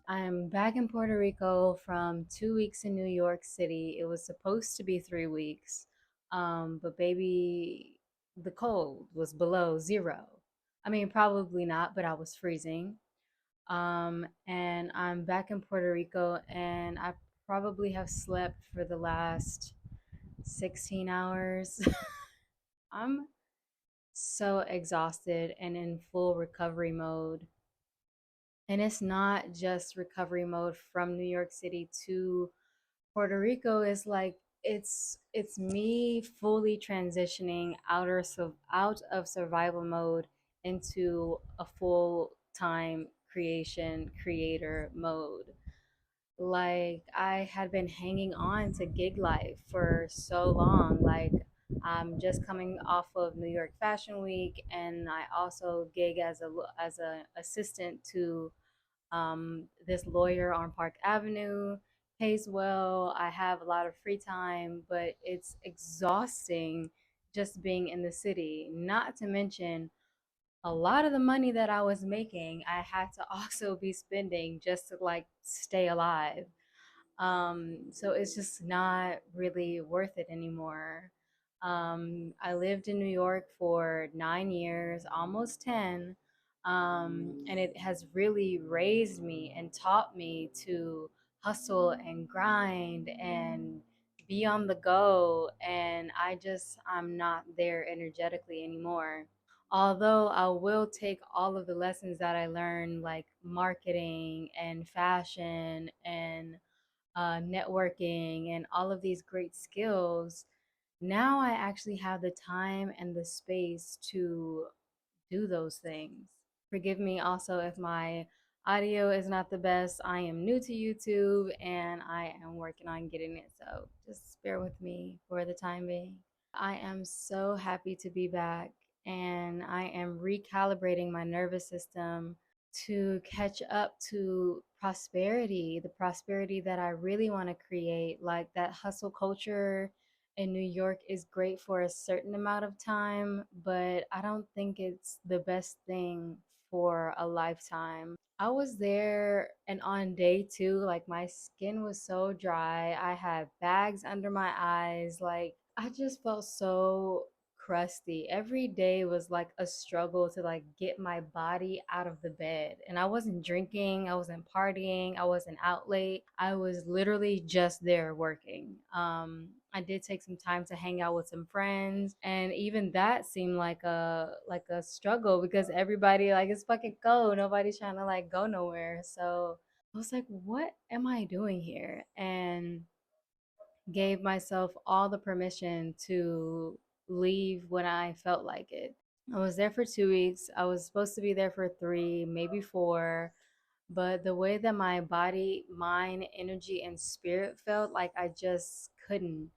I'm back in Puerto Rico from 2 weeks in New York City. It was supposed to be 3 weeks, but baby, the cold was below zero. I mean, probably not, but I was freezing. And I'm back in Puerto Rico, and I probably have slept for the last 16 hours. I'm so exhausted and in full recovery mode. And it's not just recovery mode from New York City to Puerto Rico. Is like it's me fully transitioning out of survival mode into a full time creator mode. Like I had been hanging on to gig life for so long. Like I'm just coming off of New York Fashion Week, and I also gig as a assistant to this lawyer on Park Avenue. Pays well. I have a lot of free time, but it's exhausting just being in the city. Not to mention a lot of the money that I was making, I had to also be spending just to like stay alive. So it's just not really worth it anymore. I lived in New York for 9 years, almost 10, and it has really raised me and taught me to hustle and grind and be on the go. And I'm not there energetically anymore. Although I will take all of the lessons that I learned, like marketing and fashion and networking and all of these great skills, now I actually have the time and the space to do those things. Forgive me also if my audio is not the best. I am new to YouTube and I am working on getting it. So just bear with me for the time being. I am so happy to be back, and I am recalibrating my nervous system to catch up to prosperity, the prosperity that I really want to create. Like that hustle culture in New York is great for a certain amount of time, but I don't think it's the best thing for a lifetime. I was there, and on day two, like my skin was so dry. I had bags under my eyes. Like I just felt so crusty. Every day was like a struggle to like get my body out of the bed. And I wasn't drinking, I wasn't partying, I wasn't out late. I was literally just there working. I did take some time to hang out with some friends, and even that seemed like a struggle because everybody like it's fucking cold. Nobody's trying to like go nowhere. So I was like, what am I doing here? And gave myself all the permission to leave when I felt like it. I was there for 2 weeks. I was supposed to be there for three, maybe four. But the way that my body, mind, energy, and spirit felt, like I just couldn't.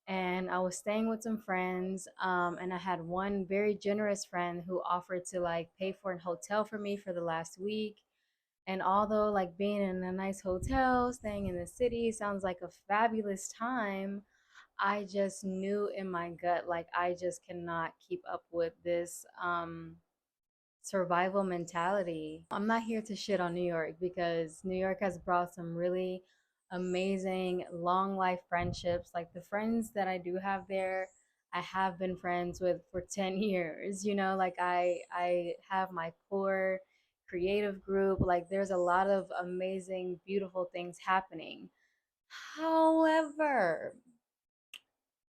And I was staying with some friends, and I had one very generous friend who offered to like pay for a hotel for me for the last week. And although like being in a nice hotel, staying in the city sounds like a fabulous time, I just knew in my gut like I just cannot keep up with this survival mentality. I'm not here to shit on New York because New York has brought some really amazing long life friendships. Like the friends that I do have there, I have been friends with for 10 years. You know, like I have my core creative group. Like there's a lot of amazing beautiful things happening. However,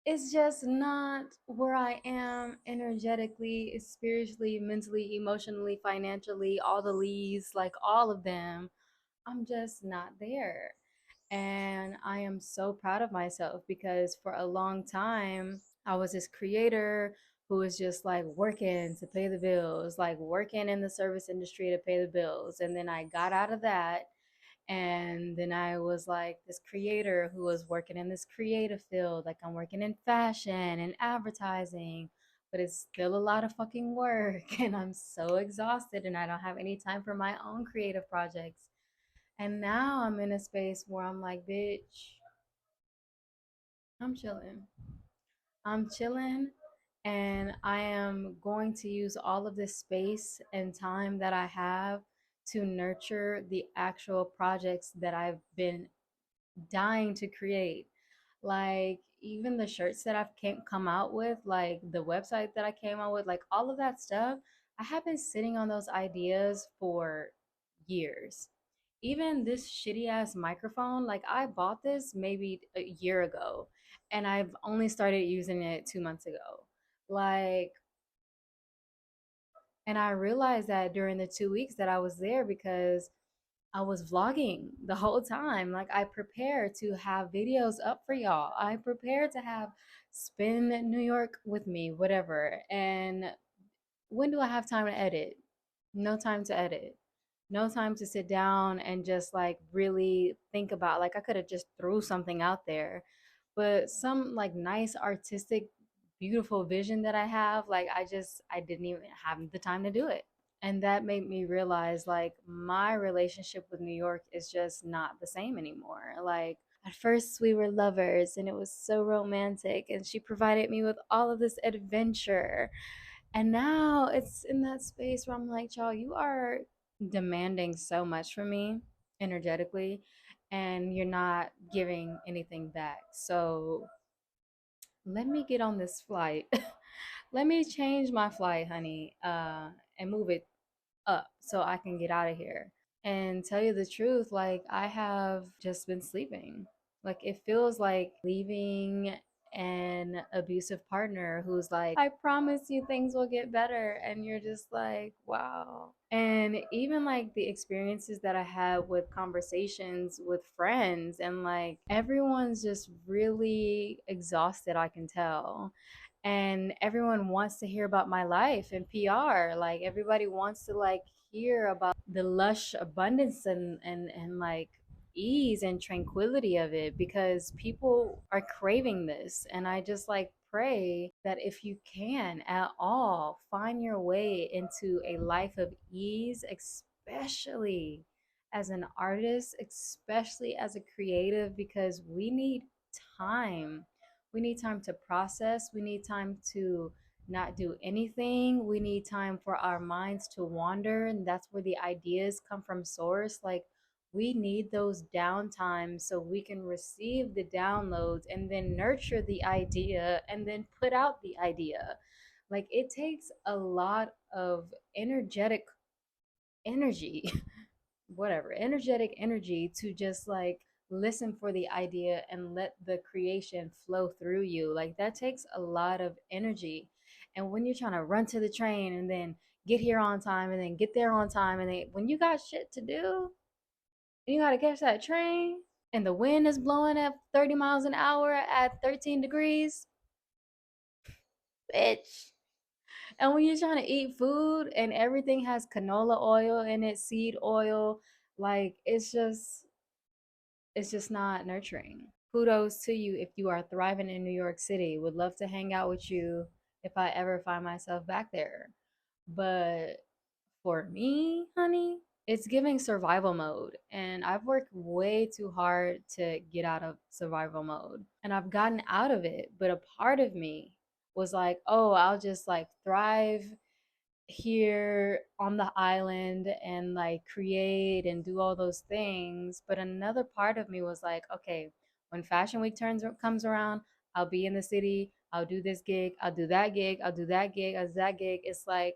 it's just not where I am energetically, spiritually, mentally, emotionally, financially, all the leads, like all of them. I'm just not there. And I am so proud of myself because for a long time, I was this creator who was just like working to pay the bills, like working in the service industry to pay the bills. And then I got out of that, and then I was like this creator who was working in this creative field. Like I'm working in fashion and advertising, but it's still a lot of fucking work. And I'm so exhausted and I don't have any time for my own creative projects. And now I'm in a space where I'm like, bitch, I'm chilling. I'm chilling And I am going to use all of this space and time that I have to nurture the actual projects that I've been dying to create. Like even the shirts that I've came come out with, like the website that I came out with, like all of that stuff, I have been sitting on those ideas for years. Even this shitty ass microphone, like I bought this maybe a year ago and I've only started using it 2 months ago. Like, and I realized that during the 2 weeks that I was there because I was vlogging the whole time. Like I prepared to have videos up for y'all. I prepared to have spin New York with me, whatever. And when do I have time to edit? No time to edit. No time to sit down and just like really think about, like I could have just threw something out there. But some like nice artistic beautiful vision that I have, like I didn't even have the time to do it. And that made me realize like my relationship with New York is just not the same anymore. Like at first we were lovers and it was so romantic and she provided me with all of this adventure. And now it's in that space where I'm like, y'all, you are demanding so much from me energetically and you're not giving anything back. So let me get on this flight. Let me change my flight, honey, and move it up so I can get out of here. And tell you the truth, like I have just been sleeping. Like it feels like leaving an abusive partner who's like, I promise you things will get better. And you're just like, wow. And even like the experiences that I had with conversations with friends, and like everyone's just really exhausted, I can tell, and everyone wants to hear about my life and PR. Like everybody wants to like hear about the lush abundance and like ease and tranquility of it because people are craving this. And I just like pray that if you can at all find your way into a life of ease, especially as an artist, especially as a creative, because we need time. We need time to process. We need time to not do anything. We need time for our minds to wander. And that's where the ideas come from source. Like, we need those downtimes so we can receive the downloads and then nurture the idea and then put out the idea. Like, it takes a lot of energetic energy whatever energetic energy to just like listen for the idea and let the creation flow through you. Like that takes a lot of energy. And when you're trying to run to the train and then get here on time and then get there on time, and then when you got shit to do and you got to catch that train and the wind is blowing at 30 miles an hour at 13 degrees, bitch. And when you're trying to eat food and everything has canola oil in it, seed oil, like it's just not nurturing. Kudos to you if you are thriving in New York City. Would love to hang out with you if I ever find myself back there. But for me, honey, it's giving survival mode. And I've worked way too hard to get out of survival mode. And I've gotten out of it. But a part of me was like, oh, I'll just like thrive here on the island and like create and do all those things. But another part of me was like, okay, when fashion week turns comes around, I'll be in the city, I'll do this gig, I'll do that gig, I'll do that gig, I'll do that gig. It's like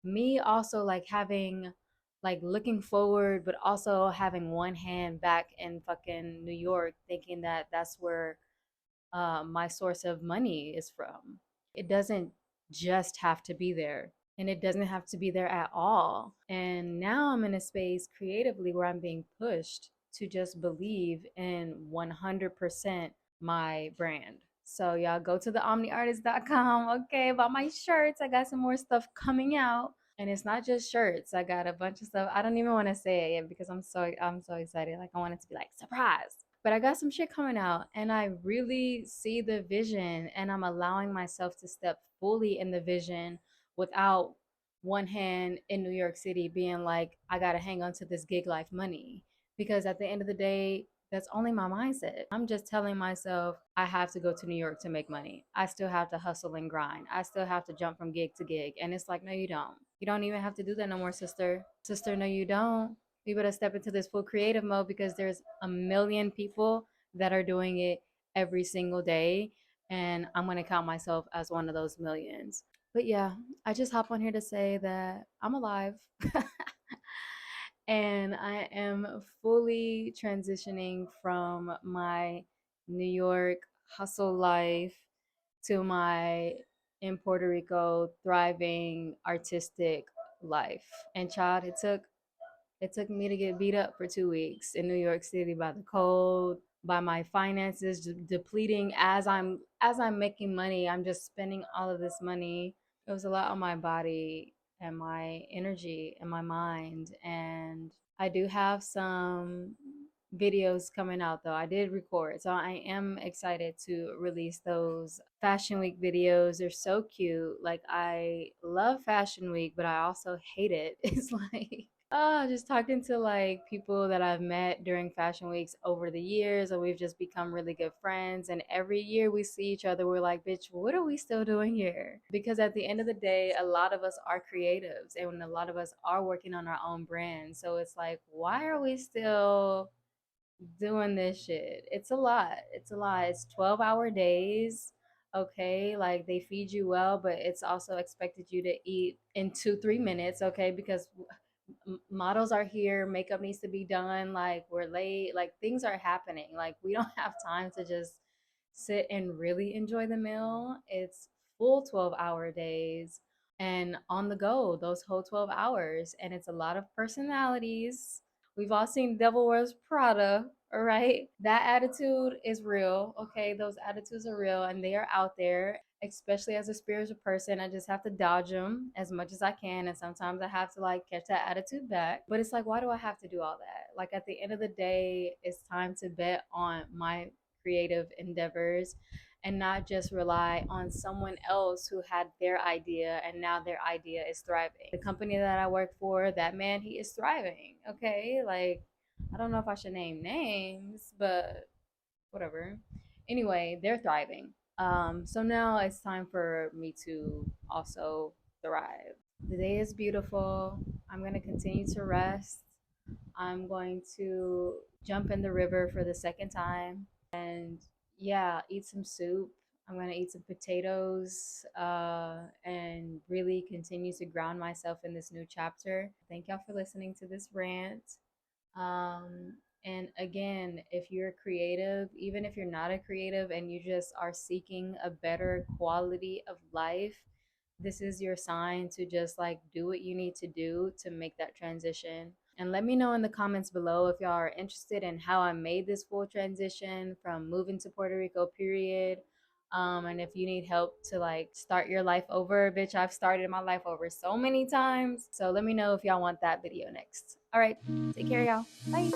me also like having like looking forward but also having one hand back in fucking New York thinking that that's where my source of money is from. It doesn't just have to be there, and it doesn't have to be there at all. And now I'm in a space creatively where I'm being pushed to just believe in 100% my brand. So y'all go to the omniartist.com. Okay, about my shirts. I got some more stuff coming out. And it's not just shirts. I got a bunch of stuff. I don't even want to say it yet because I'm so excited. Like I want it to be like surprise. But I got some shit coming out and I really see the vision and I'm allowing myself to step fully in the vision without one hand in New York City being like, I got to hang on to this gig life money. Because at the end of the day, That's only my mindset. I'm just telling myself I have to go to New York to make money. I still have to hustle and grind. I still have to jump from gig to gig. And it's like, no, you don't. You don't even have to do that no more, sister. Sister, no, you don't. We better step into this full creative mode because there's a million people that are doing it every single day. And I'm going to count myself as one of those millions. But yeah, I just hop on here to say that I'm alive. And I am fully transitioning from my New York hustle life to my in Puerto Rico thriving artistic life. And child, it took me to get beat up for 2 weeks in New York City by the cold, by my finances depleting as I'm making money. I'm just spending all of this money. It was a lot on my body and my energy and my mind. And I do have some videos coming out though. I did record. So I am excited to release those Fashion Week videos. They're so cute. Like I love Fashion Week, but I also hate it. It's like just talking to like people that I've met during Fashion Weeks over the years, and we've just become really good friends. And every year we see each other, we're like, bitch, what are we still doing here? Because at the end of the day, a lot of us are creatives and a lot of us are working on our own brand. So it's like, why are we still doing this shit? It's a lot. It's a lot. It's 12-hour days. Okay, like they feed you well, but it's also expected you to eat in 2 3 minutes. Okay, because models are here, makeup needs to be done, like we're late, like things are happening, like we don't have time to just sit and really enjoy the meal. It's full 12-hour days and on the go those whole 12 hours, and it's a lot of personalities. We've all seen Devil Wears Prada, all right? That attitude is real, okay? Those attitudes are real and they are out there. Especially as a spiritual person, I just have to dodge them as much as I can. And sometimes I have to like catch that attitude back. But it's like, why do I have to do all that? Like at the end of the day, it's time to bet on my creative endeavors and not just rely on someone else who had their idea and now their idea is thriving. The company that I work for, that man, he is thriving. Okay. Like, I don't know if I should name names, but whatever. Anyway, they're thriving. So now it's time for me to also thrive. The day is beautiful. I'm going to continue to rest. I'm going to jump in the river for the second time and yeah, eat some soup. I'm going to eat some potatoes and really continue to ground myself in this new chapter. Thank y'all for listening to this rant. Um, and again, if you're creative, even if you're not a creative and you just are seeking a better quality of life, this is your sign to just like do what you need to do to make that transition. And let me know in the comments below if y'all are interested in how I made this full transition from moving to Puerto Rico, period. And if you need help to like start your life over, bitch, I've started my life over so many times. So let me know if y'all want that video next. All right, take care, y'all. Bye.